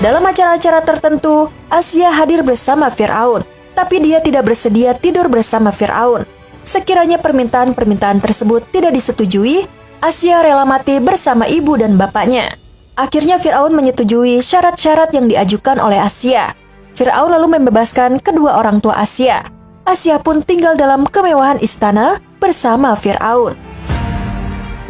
Dalam acara-acara tertentu, Asia hadir bersama Fir'aun, tapi dia tidak bersedia tidur bersama Fir'aun. Sekiranya permintaan-permintaan tersebut tidak disetujui, Asia rela mati bersama ibu dan bapaknya. Akhirnya Fir'aun menyetujui syarat-syarat yang diajukan oleh Asia. Fir'aun lalu membebaskan kedua orang tua Asia. Asia pun tinggal dalam kemewahan istana bersama Fir'aun.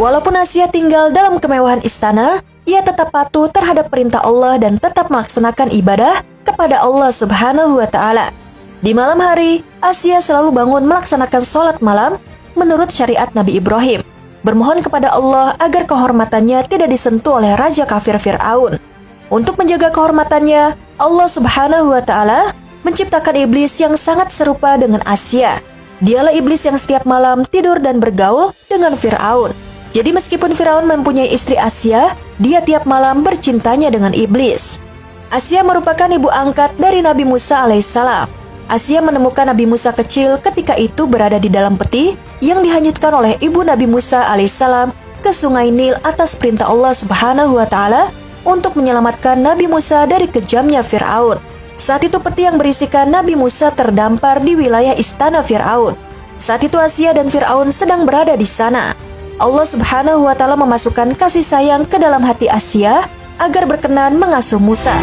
Walaupun Asia tinggal dalam kemewahan istana, ia tetap patuh terhadap perintah Allah dan tetap melaksanakan ibadah kepada Allah Subhanahu wa Ta'ala. Di malam hari, Asia selalu bangun melaksanakan sholat malam menurut syariat Nabi Ibrahim, bermohon kepada Allah agar kehormatannya tidak disentuh oleh raja kafir Fir'aun. Untuk menjaga kehormatannya, Allah Subhanahu wa Ta'ala menciptakan iblis yang sangat serupa dengan Asia. Dialah iblis yang setiap malam tidur dan bergaul dengan Fir'aun. Jadi meskipun Fir'aun mempunyai istri Asia, dia tiap malam bercintanya dengan iblis. Asia merupakan ibu angkat dari Nabi Musa alaihissalam. Asia menemukan Nabi Musa kecil ketika itu berada di dalam peti yang dihanyutkan oleh ibu Nabi Musa alaihissalam ke sungai Nil atas perintah Allah Subhanahu wa Ta'ala untuk menyelamatkan Nabi Musa dari kejamnya Fir'aun. Saat itu peti yang berisikan Nabi Musa terdampar di wilayah istana Fir'aun. Saat itu Asia dan Fir'aun sedang berada di sana. Allah Subhanahu wa Ta'ala memasukkan kasih sayang ke dalam hati Asia agar berkenan mengasuh Musa.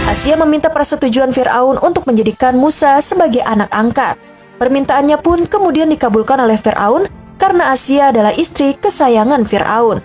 Asia meminta persetujuan Fir'aun untuk menjadikan Musa sebagai anak angkat. Permintaannya pun kemudian dikabulkan oleh Fir'aun karena Asia adalah istri kesayangan Fir'aun.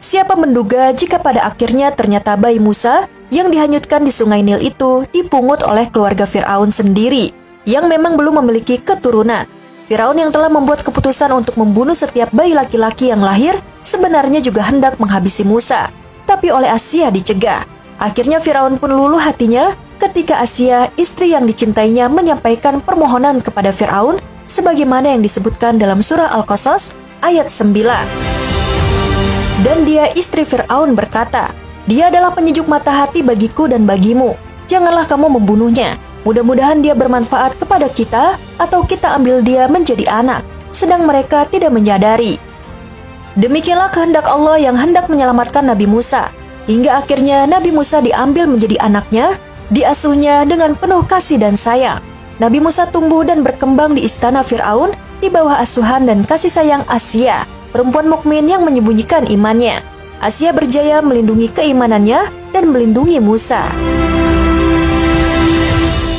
Siapa menduga jika pada akhirnya ternyata bayi Musa yang dihanyutkan di sungai Nil itu dipungut oleh keluarga Fir'aun sendiri yang memang belum memiliki keturunan. Fir'aun yang telah membuat keputusan untuk membunuh setiap bayi laki-laki yang lahir sebenarnya juga hendak menghabisi Musa, tapi oleh Asia dicegah. Akhirnya Fir'aun pun luluh hatinya ketika Asia, istri yang dicintainya, menyampaikan permohonan kepada Fir'aun sebagaimana yang disebutkan dalam surah Al-Qasas ayat 9. Dan dia, istri Fir'aun, berkata, "Dia adalah penyejuk mata hati bagiku dan bagimu. Janganlah kamu membunuhnya. Mudah-mudahan dia bermanfaat kepada kita atau kita ambil dia menjadi anak, sedang mereka tidak menyadari." Demikianlah kehendak Allah yang hendak menyelamatkan Nabi Musa, hingga akhirnya Nabi Musa diambil menjadi anaknya, diasuhnya dengan penuh kasih dan sayang. Nabi Musa tumbuh dan berkembang di istana Fir'aun di bawah asuhan dan kasih sayang Asia, perempuan mukmin yang menyembunyikan imannya. Asia berjaya melindungi keimanannya dan melindungi Musa.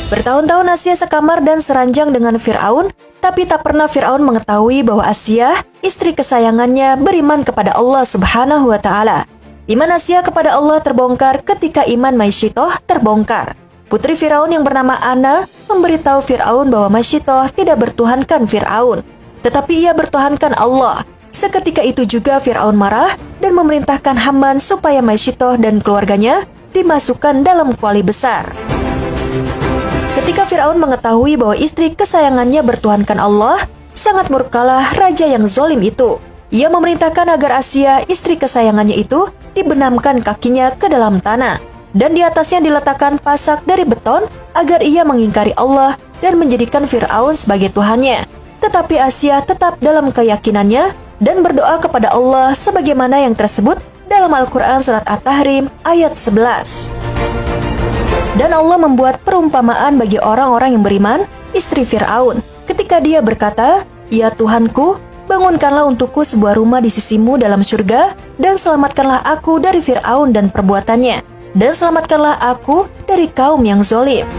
Bertahun-tahun Asia sekamar dan seranjang dengan Fir'aun, tapi tak pernah Fir'aun mengetahui bahwa Asia, istri kesayangannya, beriman kepada Allah Subhanahu wa Ta'ala. Iman Asia kepada Allah terbongkar ketika iman Maisyitoh terbongkar. Putri Fir'aun yang bernama Ana memberitahu Fir'aun bahwa Maisyitoh tidak bertuhankan Fir'aun, tetapi ia bertuhankan Allah. Seketika itu juga Fir'aun marah dan memerintahkan Haman supaya Maisyitoh dan keluarganya dimasukkan dalam kuali besar. Ketika Fir'aun mengetahui bahwa istri kesayangannya bertuhankan Allah, sangat murkalah raja yang zalim itu. Ia memerintahkan agar Asia, istri kesayangannya itu, dibenamkan kakinya ke dalam tanah, dan di atasnya diletakkan pasak dari beton agar ia mengingkari Allah dan menjadikan Fir'aun sebagai tuhannya. Tetapi Asia tetap dalam keyakinannya dan berdoa kepada Allah sebagaimana yang tersebut dalam Al-Quran Surat At-Tahrim ayat 11. Dan Allah membuat perumpamaan bagi orang-orang yang beriman, istri Fir'aun, ketika dia berkata, "Ya Tuhanku, bangunkanlah untukku sebuah rumah di sisimu dalam surga, dan selamatkanlah aku dari Fir'aun dan perbuatannya, dan selamatkanlah aku dari kaum yang zalim."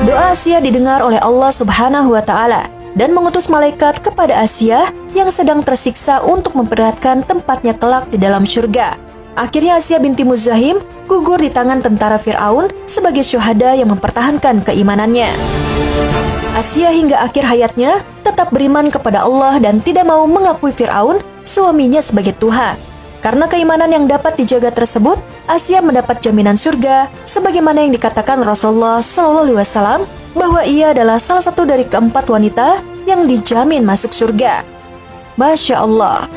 Doa Asia didengar oleh Allah Subhanahu wa Ta'ala dan mengutus malaikat kepada Asia yang sedang tersiksa untuk memperlihatkan tempatnya kelak di dalam surga. Akhirnya Asia binti Muzahim gugur di tangan tentara Fir'aun sebagai syuhada yang mempertahankan keimanannya. Asia hingga akhir hayatnya tetap beriman kepada Allah dan tidak mau mengakui Fir'aun, suaminya, sebagai Tuhan. Karena keimanan yang dapat dijaga tersebut, Asia mendapat jaminan surga sebagaimana yang dikatakan Rasulullah SAW bahwa ia adalah salah satu dari keempat wanita yang dijamin masuk surga. Masya Allah.